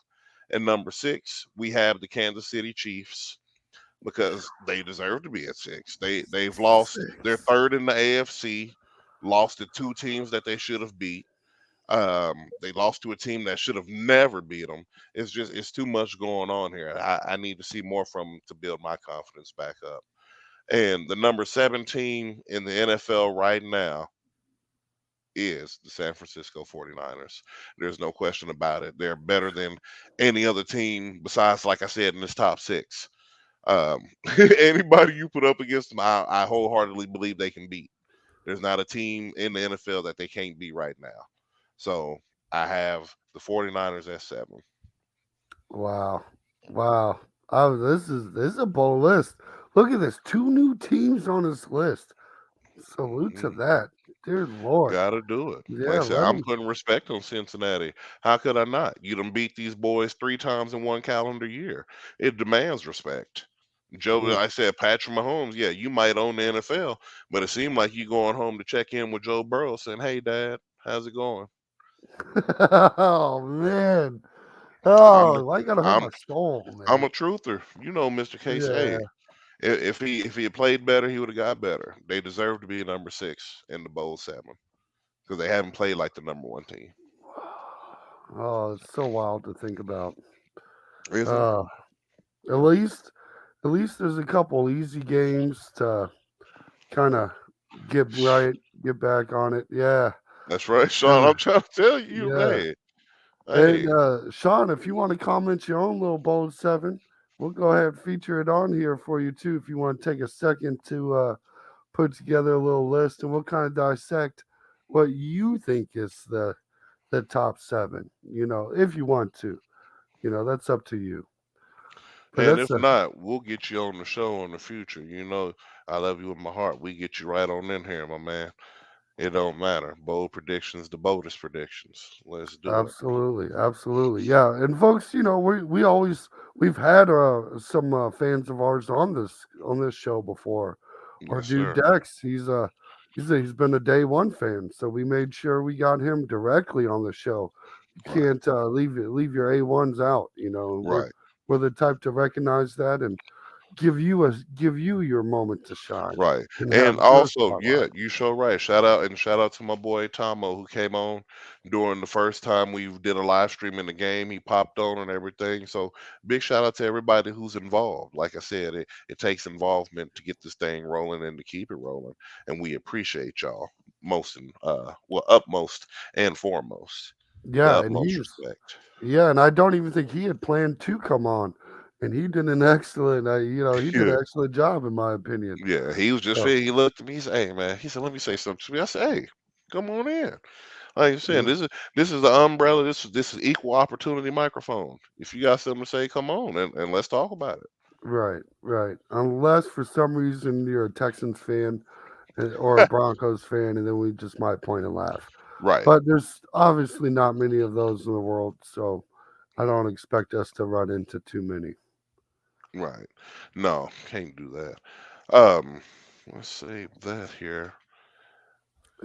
Speaker 1: And number 6, we have the Kansas City Chiefs because they deserve to be at 6. They've lost. They're
Speaker 2: 6.
Speaker 1: third in the AFC, lost to 2 teams that they should have beat. They lost to a team that should have never beat them. It's too much going on here. I need to see more from them to build my confidence back up. And the number 7 team in the NFL right now is the San Francisco 49ers. There's no question about it. They're better than any other team besides, like I said, in this top 6. Um, Anybody you put up against them, I wholeheartedly believe they can beat. There's not a team in the NFL that they can't beat right now. So I have the 49ers at 7.
Speaker 2: Wow. Wow. Oh, this is a bold list. Look at this. 2 new teams on this list. Salute to
Speaker 1: Mhm.
Speaker 2: that. Dear Lord.
Speaker 1: Gotta do it. Like
Speaker 2: Yeah,
Speaker 1: I said,
Speaker 2: let
Speaker 1: I'm
Speaker 2: them.
Speaker 1: putting respect on Cincinnati. How could I not? You done beat these boys 3 times in 1 calendar year. It demands respect. Joe, like I said, Patrick Mahomes, yeah, you might own the NFL, but it seemed like you going home to check in with Joe Burrow saying, "Hey, Dad, how's it going?"
Speaker 2: Oh man.
Speaker 1: I'm
Speaker 2: Oh, why you gotta hurt
Speaker 1: I'm
Speaker 2: my soul,
Speaker 1: I'm
Speaker 2: man?
Speaker 1: a truther. You know, Mr. Case.
Speaker 2: Yeah.
Speaker 1: Hey, if he had played better, he would have got better. They deserve to be number 6 in the bowl 7 because they haven't played like the number 1 team,
Speaker 2: Oh, it's so wild to think about.
Speaker 1: isn't it?
Speaker 2: Uh, at least, at least there's a couple easy games to kind of get right, get back on it. Yeah,
Speaker 1: That's right, Sean.
Speaker 2: and
Speaker 1: I'm trying to tell you,
Speaker 2: yeah.
Speaker 1: man.
Speaker 2: And
Speaker 1: Hey,
Speaker 2: Sean, if you want to comment your own little bold 7, we'll go ahead and feature it on here for you too. If you want to take a second to put together a little list, and we'll kind of dissect what you think is the top 7. You know, if you want to, that's up to you. But
Speaker 1: and
Speaker 2: that's
Speaker 1: if
Speaker 2: a
Speaker 1: not, we'll get you on the show in the future. You know, I love you with my heart. We get you right on in here, my man. It don't matter. Bold predictions, the boldest predictions. Let's do it.
Speaker 2: Absolutely, absolutely. Yeah, and folks, we've had some fans of ours on this show before. Our
Speaker 1: Yes,
Speaker 2: dude
Speaker 1: sir.
Speaker 2: Dex, he's been a day one fan, so we made sure we got him directly on the show. You
Speaker 1: Right,
Speaker 2: can't leave your A1s out, and we're
Speaker 1: right.
Speaker 2: we're the type to recognize that and give you your moment to shine
Speaker 1: Right.
Speaker 2: and have
Speaker 1: And
Speaker 2: your
Speaker 1: also, yeah,
Speaker 2: spotlight.
Speaker 1: you sure right. Shout out to my boy Tomo who came on during the first time we did a live stream in the game. He popped on and everything. So big shout out to everybody who's involved. Like I said, it takes involvement to get this thing rolling and to keep it rolling. And we appreciate y'all most and upmost and foremost. The
Speaker 2: Yeah, and
Speaker 1: utmost
Speaker 2: he's
Speaker 1: respect.
Speaker 2: Yeah, and I don't even think he had planned to come on, and he did
Speaker 1: Yeah.
Speaker 2: an excellent job in my opinion.
Speaker 1: Yeah. He was just
Speaker 2: So,
Speaker 1: he looked at me, he said, hey man, he said, let me say something to me. I said, hey, come on in. Like you saying,
Speaker 2: yeah,
Speaker 1: this is the umbrella. This is equal opportunity microphone. If you got something to say, come on and let's talk about it.
Speaker 2: right, right. Unless for some reason you're a Texans fan or a Broncos fan, and then we just might point and laugh.
Speaker 1: Right,
Speaker 2: But there's obviously not many of those in the world, so I don't expect us to run into too many.
Speaker 1: right. No, can't do that. Let's save that here.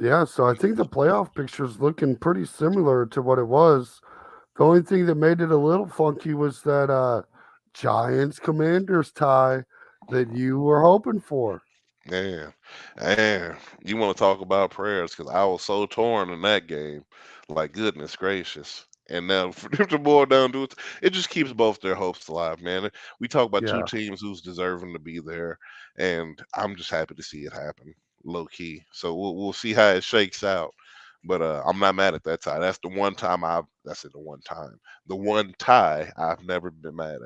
Speaker 2: Yeah, so I think the playoff picture's looking pretty similar to what it was. The only thing that made it a little funky was that Giants Commanders tie that you were hoping for.
Speaker 1: Yeah, and you want to talk about prayers because I was so torn in that game. Like goodness gracious. And now for them to boil down to it, it just keeps both their hopes alive, man. We talk about two
Speaker 2: Yeah,
Speaker 1: teams who's deserving to be there, and I'm just happy to see it happen, low key. So we'll see how it shakes out. But I'm not mad at that tie. That's the one time that's it, the one time. The one tie I've never been mad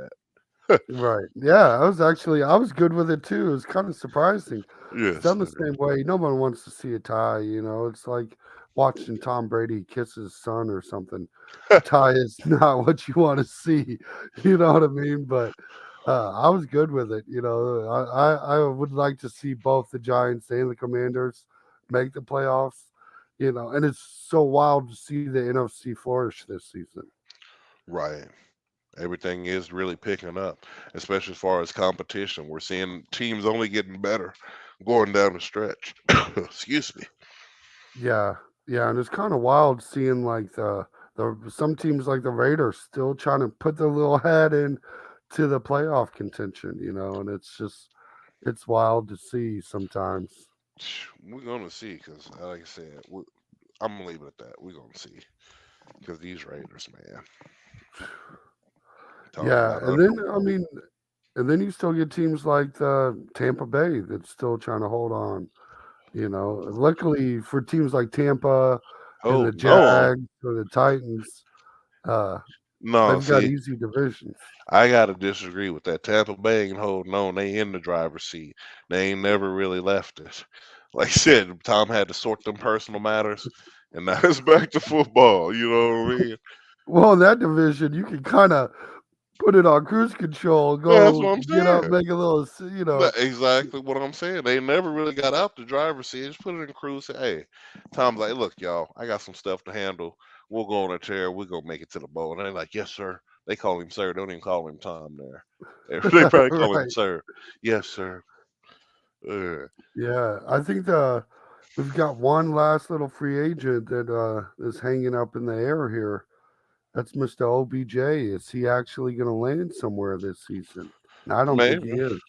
Speaker 1: at.
Speaker 2: right. Yeah, I was good with it too. It was kind of surprising. 'Cause
Speaker 1: Yes,
Speaker 2: I'm the
Speaker 1: sir.
Speaker 2: same way. No one wants to see a tie. It's like watching Tom Brady kiss his son or something. A tie is not what you want to see. You know what I mean? But I was good with it. I would like to see both the Giants and the Commanders make the playoffs. And it's so wild to see the NFC flourish this season.
Speaker 1: Right. Everything is really picking up, especially as far as competition. We're seeing teams only getting better going down the stretch. Excuse me.
Speaker 2: Yeah, yeah, and it's kind of wild seeing like the some teams like the Raiders still trying to put their little head in to the playoff contention. And it's wild to see sometimes.
Speaker 1: We're gonna see because, like I said, I'm gonna leave it at that. We're gonna see because these Raiders, man, talk
Speaker 2: Yeah,
Speaker 1: about
Speaker 2: and then I
Speaker 1: underwhelming.
Speaker 2: mean, and then you still get teams like the Tampa Bay that's still trying to hold on. Luckily for teams like Tampa and the
Speaker 1: Hold on,
Speaker 2: Jags or the Titans, uh,
Speaker 1: no,
Speaker 2: they've got
Speaker 1: see,
Speaker 2: easy divisions.
Speaker 1: I gotta disagree with that. Tampa Bay ain't holding on. They in the driver's seat. They ain't never really left it. Like I said, Tom had to sort them personal matters, and now it's back to football. You know what I mean?
Speaker 2: Well, in that division, you can kind of put it on cruise control,
Speaker 1: Yeah, that's
Speaker 2: go
Speaker 1: what I'm
Speaker 2: get up,
Speaker 1: saying.
Speaker 2: make a little,
Speaker 1: That's exactly what I'm saying. They never really got out the driver's seat. Just put it in cruise. Say, hey, Tom's like, look, y'all, I got some stuff to handle. We'll go on a tear. We're gonna make it to the bowl. And they're like, yes, sir. They call him sir. They don't even call him Tom there. They probably call him
Speaker 2: right.
Speaker 1: sir. Yes, sir. Uh,
Speaker 2: Yeah, I think we've got one last little free agent that is hanging up in the air here. That's Mr. OBJ. Is he actually going to land somewhere this season? And I don't think he
Speaker 1: maybe,
Speaker 2: is.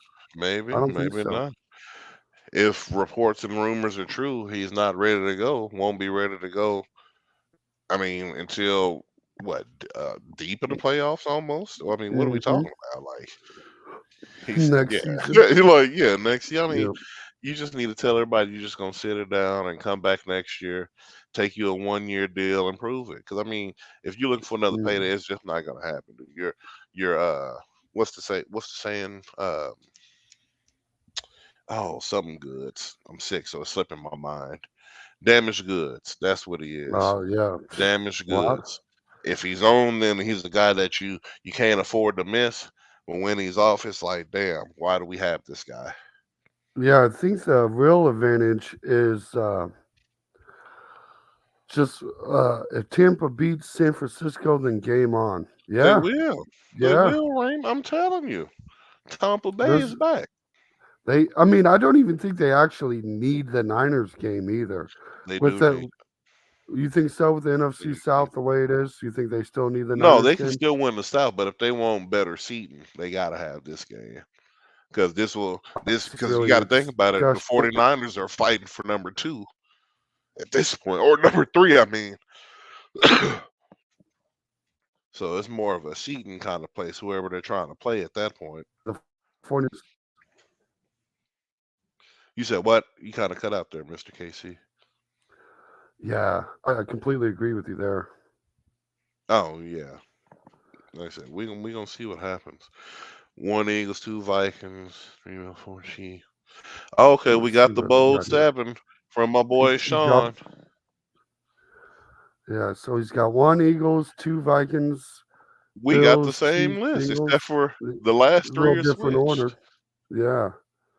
Speaker 2: I don't think
Speaker 1: maybe
Speaker 2: so.
Speaker 1: not. If reports and rumors are true, he's not ready to go. Won't be ready to go. I mean, until what? Deep in the playoffs, almost. I mean, what are we
Speaker 2: Hmm.
Speaker 1: talking about? Like he's
Speaker 2: Next
Speaker 1: yeah,
Speaker 2: season.
Speaker 1: like yeah. Next year, I mean,
Speaker 2: Yeah.
Speaker 1: you just need to tell everybody you're just gonna sit it down and come back next year, take you a 1 year deal and prove it. Because I mean, if you're looking for another payday,
Speaker 2: Mm.
Speaker 1: it's just not gonna happen. Dude. You're what's the say? What's the saying? Oh, something goods. I'm sick, so it's slipping my mind. Damaged goods. That's what he is.
Speaker 2: Oh, yeah.
Speaker 1: Damaged
Speaker 2: Well,
Speaker 1: goods. If he's on, then he's the guy that you can't afford to miss. But when he's off, it's like, damn, why do we have this guy?
Speaker 2: yeah, I think the real advantage is Just if Tampa beats San Francisco, then game on.
Speaker 1: They
Speaker 2: Yeah,
Speaker 1: will. They
Speaker 2: yeah.
Speaker 1: will, Raym. I'm telling you. Tampa Bay
Speaker 2: This
Speaker 1: is back.
Speaker 2: I mean, I don't even think they actually need the Niners game either.
Speaker 1: They
Speaker 2: With
Speaker 1: do need.
Speaker 2: the You think so with the
Speaker 1: They
Speaker 2: NFC
Speaker 1: need.
Speaker 2: South the way it is? You think they still need the
Speaker 1: No,
Speaker 2: Niners
Speaker 1: they can
Speaker 2: game?
Speaker 1: still win the South, but if they want better seating, they gotta have this game. Because
Speaker 2: It's
Speaker 1: because you
Speaker 2: really
Speaker 1: got
Speaker 2: a
Speaker 1: to think about it. The
Speaker 2: discussion.
Speaker 1: 49ers are fighting for number 2 at this point, or number 3, I mean. So it's more of a seating kind of place, whoever they're trying to play at that point.
Speaker 2: The 49ers,
Speaker 1: You said what? You kind of cut out there, Mr. KC.
Speaker 2: yeah, I completely agree with you there.
Speaker 1: Oh yeah, like I said, we gonna see what happens. 1 Eagles, 2 Vikings, 3 Chiefs. Okay, we
Speaker 2: Let's see
Speaker 1: got the
Speaker 2: what we
Speaker 1: bold
Speaker 2: got here.
Speaker 1: 7 from my boy
Speaker 2: He dropped,
Speaker 1: Sean.
Speaker 2: yeah, so he's got 1 Eagles, 2 Vikings,
Speaker 1: We got the
Speaker 2: Bills,
Speaker 1: same
Speaker 2: Chiefs,
Speaker 1: list, except
Speaker 2: Bengals.
Speaker 1: for
Speaker 2: A
Speaker 1: the last
Speaker 2: little
Speaker 1: 3 are
Speaker 2: different order.
Speaker 1: switched.
Speaker 2: Yeah,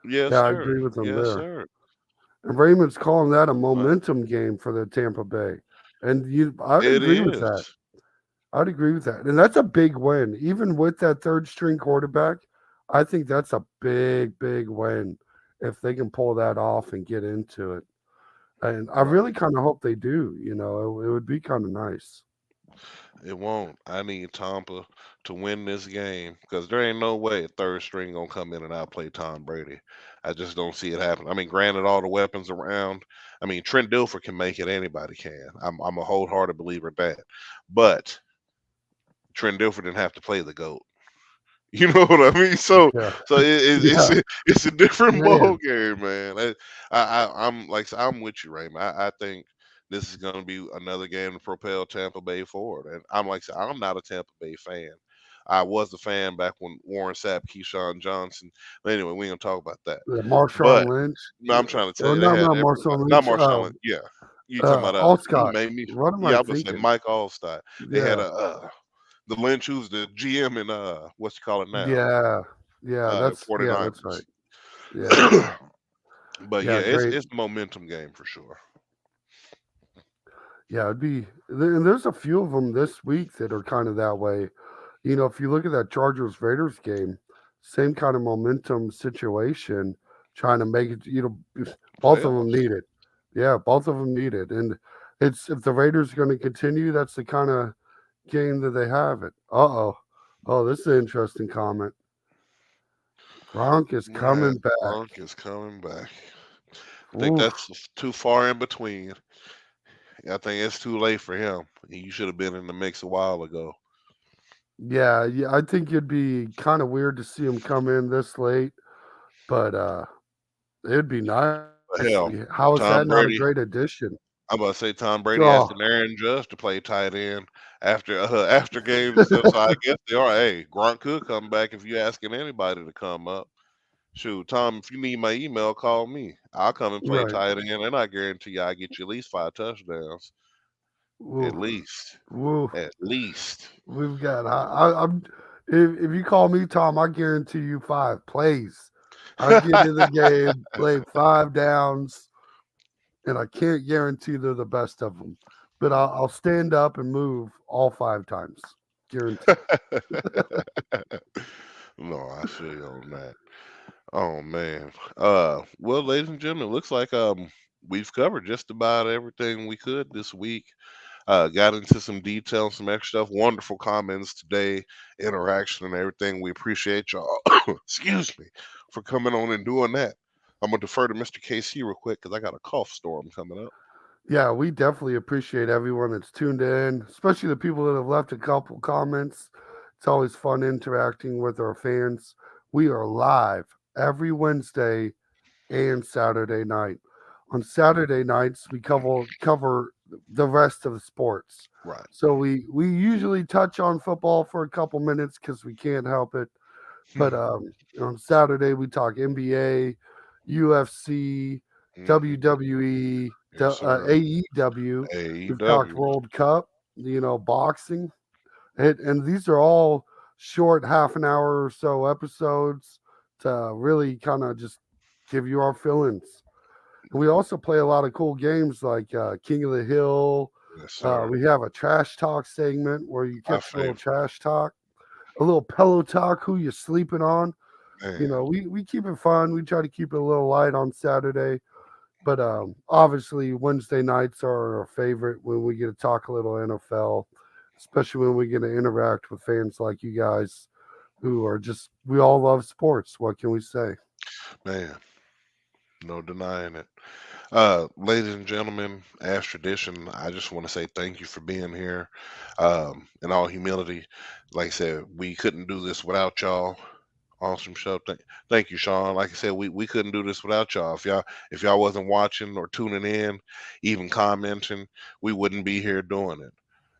Speaker 1: Yes,
Speaker 2: yeah, I
Speaker 1: sir.
Speaker 2: agree with him
Speaker 1: Yes,
Speaker 2: there.
Speaker 1: sir.
Speaker 2: And Raymond's calling that a
Speaker 1: Well,
Speaker 2: momentum game for the Tampa Bay. And I'd
Speaker 1: it
Speaker 2: agree with that.
Speaker 1: is.
Speaker 2: I'd agree with that. And that's a big win. Even with that third string quarterback, I think that's a big, big win if they can pull that off and get into it. And I
Speaker 1: Right.
Speaker 2: really kind of hope they do. It would be kind of nice.
Speaker 1: It won't. I need Tampa to win this game because there ain't no way a third string gonna come in and outplay Tom Brady. I just don't see it happen. I mean, granted, all the weapons around. I mean, Trent Dilfer can make it. Anybody can. I'm a wholehearted believer in that. But Trent Dilfer didn't have to play the goat. You know what I mean?
Speaker 2: Yeah.
Speaker 1: It's
Speaker 2: Yeah.
Speaker 1: it's a different ball
Speaker 2: Man.
Speaker 1: game, man. I'm like I'm with you, Raymond. I think this is going to be another game to propel Tampa Bay forward. And I'm like I'm not a Tampa Bay fan. I was a fan back when Warren Sapp, Keyshawn Johnson. But anyway, we ain't gonna talk about that.
Speaker 2: Marshawn
Speaker 1: But
Speaker 2: Lynch.
Speaker 1: no, I'm trying to tell
Speaker 2: Or
Speaker 1: you, they
Speaker 2: no,
Speaker 1: had
Speaker 2: not
Speaker 1: everybody.
Speaker 2: Marshawn
Speaker 1: Not
Speaker 2: Lynch.
Speaker 1: Marshawn Lynch. Yeah, you talking about he
Speaker 2: Allstott.
Speaker 1: made me.
Speaker 2: What am I
Speaker 1: Yeah, I was say
Speaker 2: thinking?
Speaker 1: Mike Allstott. They had
Speaker 2: Yeah.
Speaker 1: the Lynch who's the GM in what's you call it now
Speaker 2: Yeah. Yeah. That's
Speaker 1: 49ers.
Speaker 2: right. Yeah.
Speaker 1: But yeah,
Speaker 2: Yeah. Great.
Speaker 1: it's a momentum game for sure.
Speaker 2: Yeah, and there's a few of them this week that are kind of that way. If you look at that Chargers Raiders game, same kind of momentum situation, trying to make it. Both of them
Speaker 1: Playoffs.
Speaker 2: need it. Yeah, both of them need it, and it's if the Raiders are going to continue, that's the kind of game that they have it. Oh, this is an interesting comment. Gronk is
Speaker 1: Man,
Speaker 2: coming back.
Speaker 1: Gronk is coming back. I think
Speaker 2: Oof.
Speaker 1: that's too far in between. I think it's too late for him. He should have been in the mix a while ago.
Speaker 2: Yeah, yeah. I think it'd be kind of weird to see him come in this late, but it'd be nice.
Speaker 1: But hell,
Speaker 2: How is that
Speaker 1: Tom
Speaker 2: not a
Speaker 1: Brady.
Speaker 2: great addition?
Speaker 1: I'm about to say Tom Brady
Speaker 2: Oh,
Speaker 1: asked Aaron Judge to play tight end after games and stuff. So I guess they are. Hey, Gronk could come back if you asking anybody to come up. Shoot, Tom, if you need my email, call me. I'll come and play
Speaker 2: right.
Speaker 1: tight end, and I guarantee you I get you at least 5 touchdowns. At
Speaker 2: Woo,
Speaker 1: least.
Speaker 2: woo.
Speaker 1: At least.
Speaker 2: We've got. I'm. If you call me Tom, I guarantee you 5 plays. I'll get in the game, play 5 downs, and I can't guarantee they're the best of them. But I'll stand up and move all 5 times. Guaranteed.
Speaker 1: No, I feel you on that. Oh man. Well, ladies and gentlemen, looks like we've covered just about everything we could this week. Got into some details, some extra stuff. Wonderful comments today, interaction and everything. We appreciate y'all. Excuse me for coming on and doing that. I'm gonna defer to Mr. KC real quick because I got a cough storm coming up.
Speaker 2: Yeah, we definitely appreciate everyone that's tuned in, especially the people that have left a couple comments. It's always fun interacting with our fans. We are live every Wednesday and Saturday night. On Saturday nights, we cover the rest of the sports.
Speaker 1: Right.
Speaker 2: So we usually touch on football for a couple minutes because we can't help it. But on Saturday we talk NBA, UFC, WWE,
Speaker 1: Yes, sir.
Speaker 2: AEW. We've talked
Speaker 1: AEW.
Speaker 2: World Cup, boxing, and these are all short half an hour or so episodes to really kind of just give you our feelings. And we also play a lot of cool games like King of the Hill,
Speaker 1: Yes, sir.
Speaker 2: We have a trash talk segment where you
Speaker 1: My
Speaker 2: catch a little
Speaker 1: favorite.
Speaker 2: trash talk, a little pillow talk, who you sleeping on. You
Speaker 1: Man,
Speaker 2: know, we keep it fun. We try to keep it a little light on Saturday. But obviously, Wednesday nights are our favorite when we get to talk a little NFL, especially when we get to interact with fans like you guys who are just, we all love sports. What can we say?
Speaker 1: man, no denying it. Ladies and gentlemen, as tradition, I just want to say thank you for being here. In all humility, like I said, we couldn't do this without y'all. Awesome show. Thank you, Sean. Like I said, we couldn't do this without y'all. If y'all wasn't watching or tuning in, even commenting, we wouldn't be here doing it.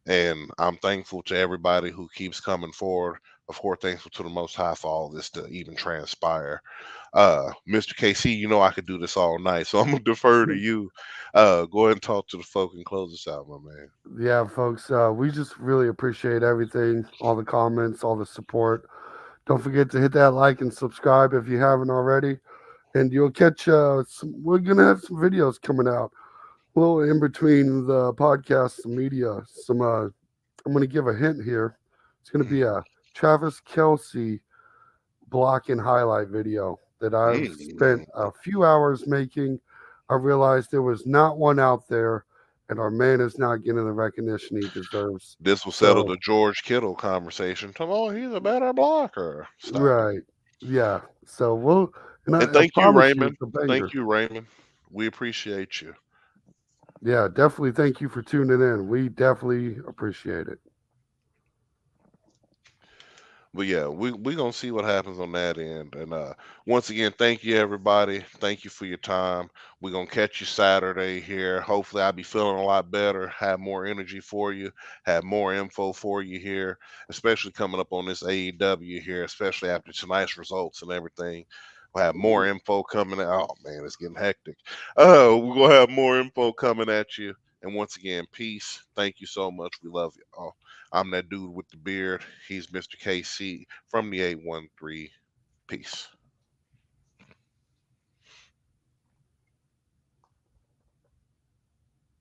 Speaker 1: And I'm thankful to everybody who keeps coming forward. Of course, thankful to the Most High for all this to even transpire. Mr. KC, you know I could do this all night, so I'm gonna defer to you. Go ahead and talk to the folk and close us out, my man.
Speaker 2: Yeah, folks, we just really appreciate everything, all the comments, all the support. Don't forget to hit that like and subscribe if you haven't already. And you'll catch we're going to have some videos coming out a little in between the podcast and media. I'm going to give a hint here. It's going to be a Travis Kelsey block and highlight video that I've spent
Speaker 1: Mm.
Speaker 2: a few hours making. I realized there was not one out there, and our man is not getting the recognition he deserves.
Speaker 1: This will settle
Speaker 2: So,
Speaker 1: the George Kittle conversation. Come on, he's a better blocker. Stop it.
Speaker 2: right. Yeah. So and
Speaker 1: And
Speaker 2: I
Speaker 1: thank you,
Speaker 2: promise you
Speaker 1: Raymond.
Speaker 2: it's a banger.
Speaker 1: Thank you, Raymond. We appreciate you.
Speaker 2: Yeah, definitely. Thank you for tuning in. We definitely appreciate it.
Speaker 1: But yeah, we gonna see what happens on that end. And once again, thank you everybody. Thank you for your time. We're gonna catch you Saturday here. Hopefully I'll be feeling a lot better, have more energy for you, have more info for you here, especially coming up on this AEW here, especially after tonight's results and everything. We'll have more info coming out. Oh man, it's getting hectic. We're gonna have more info coming at you. And once again, peace. Thank you so much. We love you all. I'm that dude with the beard. He's Mr. KC from the 813. Peace.